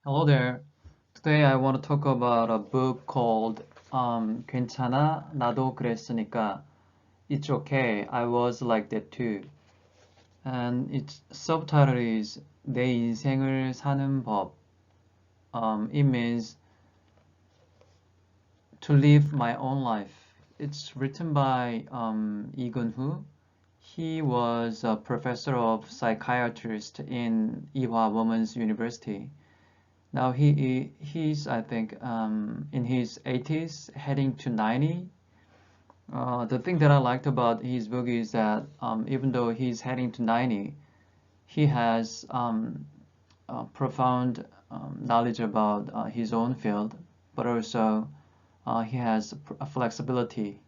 Hello there. Today I want to talk about a book called 괜찮아, 나도 그랬으니까. It's okay, I was like that too. And its subtitle is 내 인생을 사는 법. It means to live my own life. It's written by Lee Gun-hoo. He was a professor of psychiatrist in Ewha Women's University. Now he's I think in his 80s, heading to 90. The thing that I liked about his book is that even though he's heading to 90, he has profound knowledge about his own field, but also he has a flexibility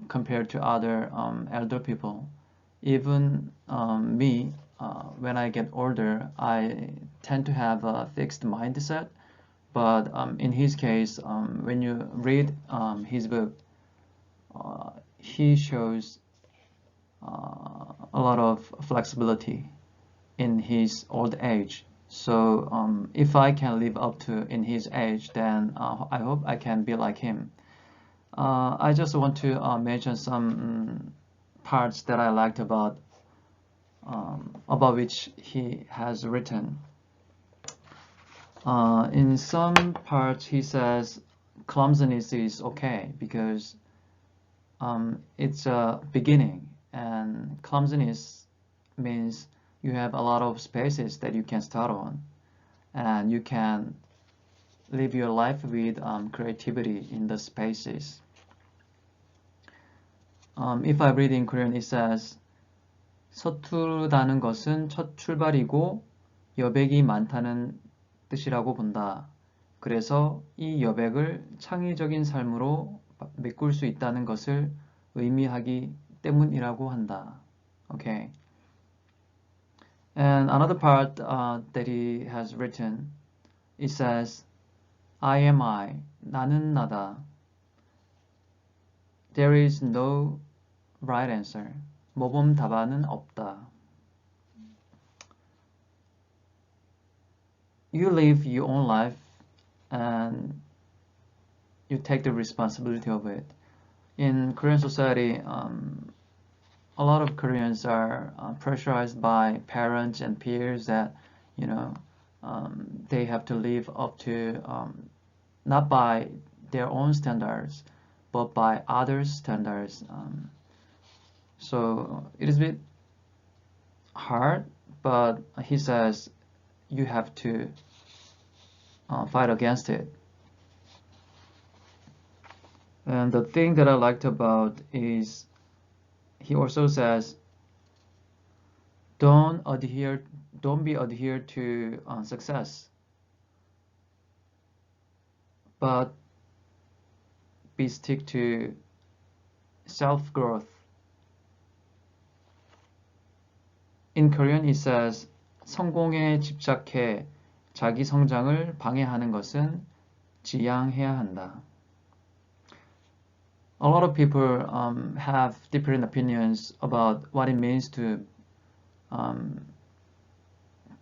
compared to other elder people. Even me, when I get older, I tend to have a fixed mindset. But in his case, when you read his book, he shows a lot of flexibility in his old age. So if I can live up to in his age, then I hope I can be like him. I just want to mention some parts that I liked about which he has written. In some parts, he says clumsiness is okay because it's a beginning, and clumsiness means you have a lot of spaces that you can start on, and you can live your life with creativity in the spaces. If I read in Korean, it says 서투르다는 것은 첫 출발이고 여백이 많다는 뜻이라고 본다. 그래서 이 여백을 창의적인 삶으로 메꿀 수 있다는 것을 의미하기 때문이라고 한다. Okay. And another part that he has written, it says, I am I, 나는 나다. There is no right answer. 모범 답안은 없다. You live your own life and you take the responsibility of it. In Korean society, a lot of Koreans are pressurized by parents and peers that, you know, they have to live up to, not by their own standards, but by others' standards. So it is a bit hard, but he says you have to fight against it. And the thing that I liked about is he also says don't be adhered to success, but be stick to self-growth. In Korean, he says 성공에 집착해 자기 성장을 방해하는 것은 지양해야 한다. A lot of people have different opinions about what it means to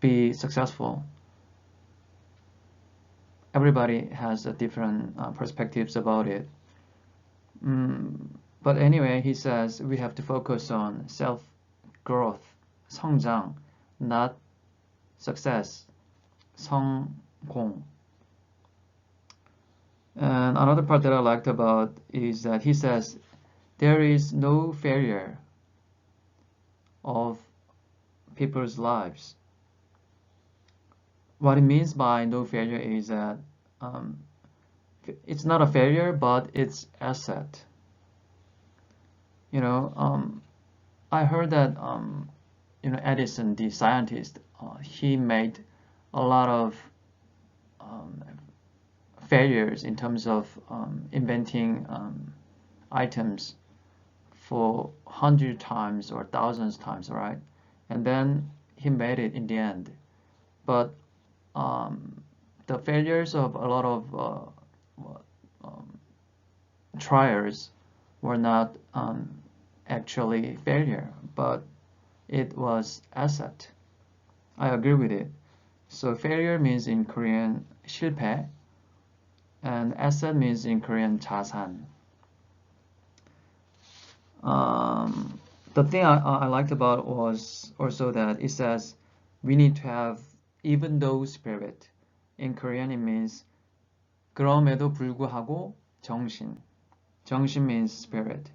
be successful. Everybody has a different perspectives about it. But anyway, he says we have to focus on self-growth, 성장, not success, 성공. And another part that I liked about is that he says there is no failure of people's lives. What it means by no failure is that it's not a failure, but it's asset. You know, I heard that you know, Edison, the scientist, he made a lot of failures in terms of inventing items for 100 times or thousands times, right? And then he made it in the end. But the failures of a lot of triers were not actually failure, but it was asset. I agree with it. So failure means in Korean 실패, and asset means in Korean 자산. The thing I liked about was also that it says we need to have even though spirit. In Korean it means 그럼에도 불구하고 정신. 정신 means spirit.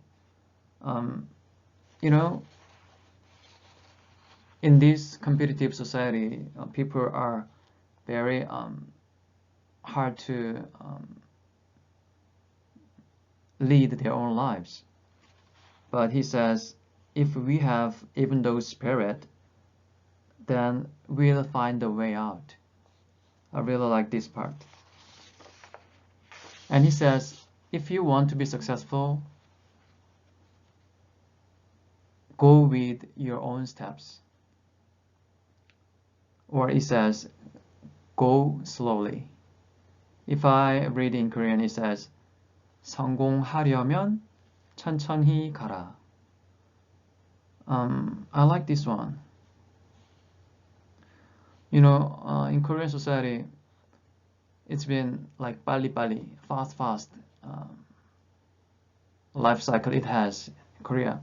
You know, in this competitive society, people are very hard to lead their own lives. But he says, if we have even though spirit, then we'll find a way out. I really like this part. And he says, if you want to be successful, go with your own steps. Or he says, go slowly. If I read in Korean, it says, 성공하려면 천천히 가라. I like this one. You know, in Korean society, it's been like 빨리빨리, fast, life cycle it has, Korea.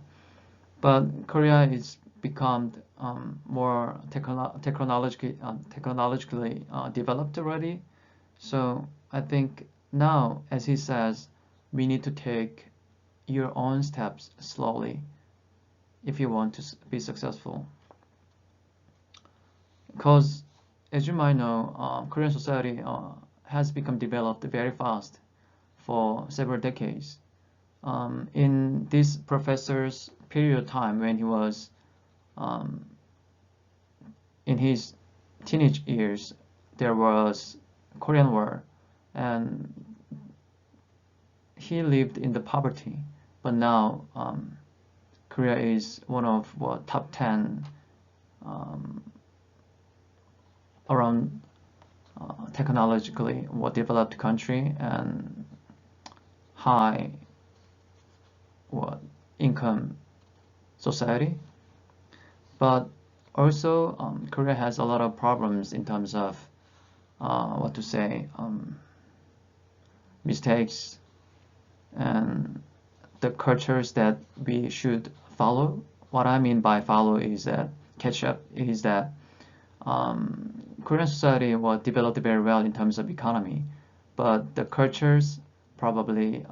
But Korea is become more technologically developed already. So I think now, as he says, we need to take your own steps slowly if you want to be successful. Because, as you might know, Korean society has become developed very fast for several decades. In this professor's period of time when he was in his teenage years, there was Korean War, and he lived in the poverty. But now Korea is one of top 10 around technologically developed country and high income society. But also Korea has a lot of problems in terms of mistakes and the cultures that we should follow. What I mean by follow is that catch up is that Korean society was developed very well in terms of economy, but the cultures probably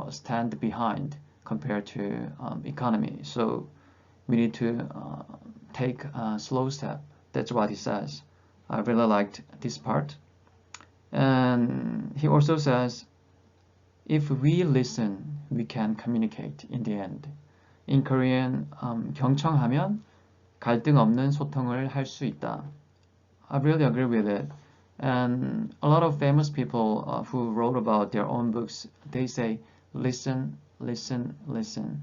stand behind compared to economy. So we need to take a slow step. That's what he says. I really liked this part. And he also says, if we listen, we can communicate in the end. In Korean, 경청하면 갈등 없는 소통을 할 수 있다. I really agree with it. And a lot of famous people who wrote about their own books, they say, listen, listen, listen.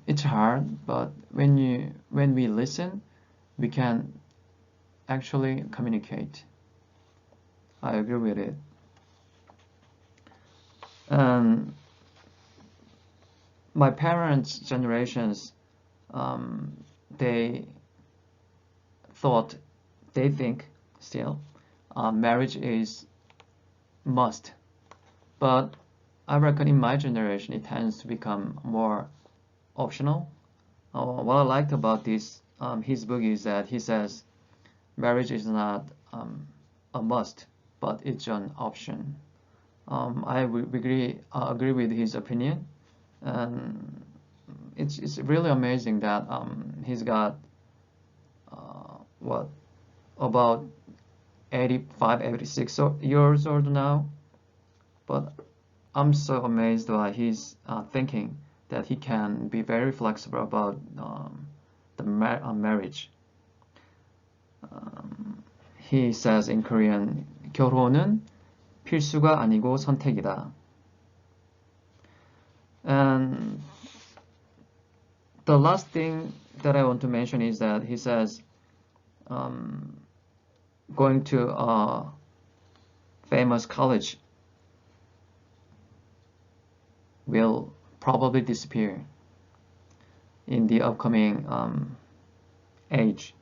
It's hard, but when we listen, we can actually communicate. I agree with it. My parents' generations, they think still marriage is must, but I reckon in my generation it tends to become more optional. What I liked about his book is that he says marriage is not a must, but it's an option. I agree with his opinion, and it's really amazing that he's got about 85, 86 years old now, but I'm so amazed by his thinking that he can be very flexible about the marriage. He says in Korean, 결혼은 필수가 아니고 선택이다. And the last thing that I want to mention is that he says going to a famous college will probably disappear in the upcoming age.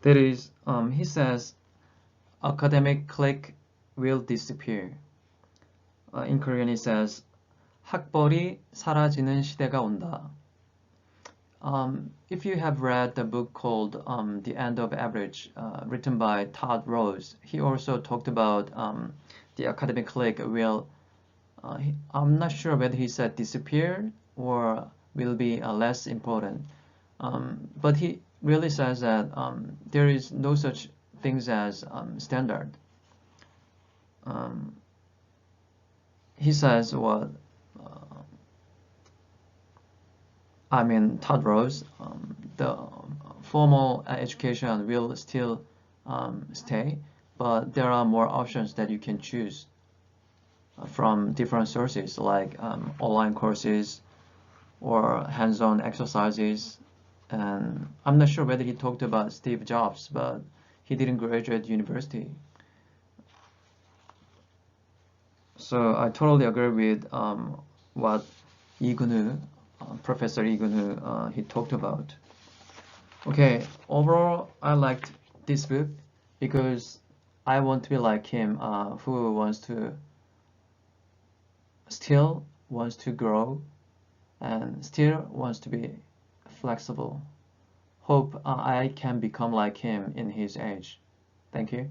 That is, he says, academic clique will disappear. In Korean, he says, 학벌이 사라지는 시대가 온다. If you have read the book called The End of Average, written by Todd Rose, he also talked about the academic clique will, I'm not sure whether he said disappear or will be less important. But he really says that there is no such things as standard. He says what Todd Rose, the formal education will still stay, but there are more options that you can choose from different sources like online courses or hands-on exercises. And I'm not sure whether he talked about Steve Jobs, but he didn't graduate university. So I totally agree with what Professor Lee Gun-woo, he talked about. Okay, overall, I liked this book because I want to be like him, who still wants to grow and still wants to be flexible. Hope I can become like him in his age. Thank you.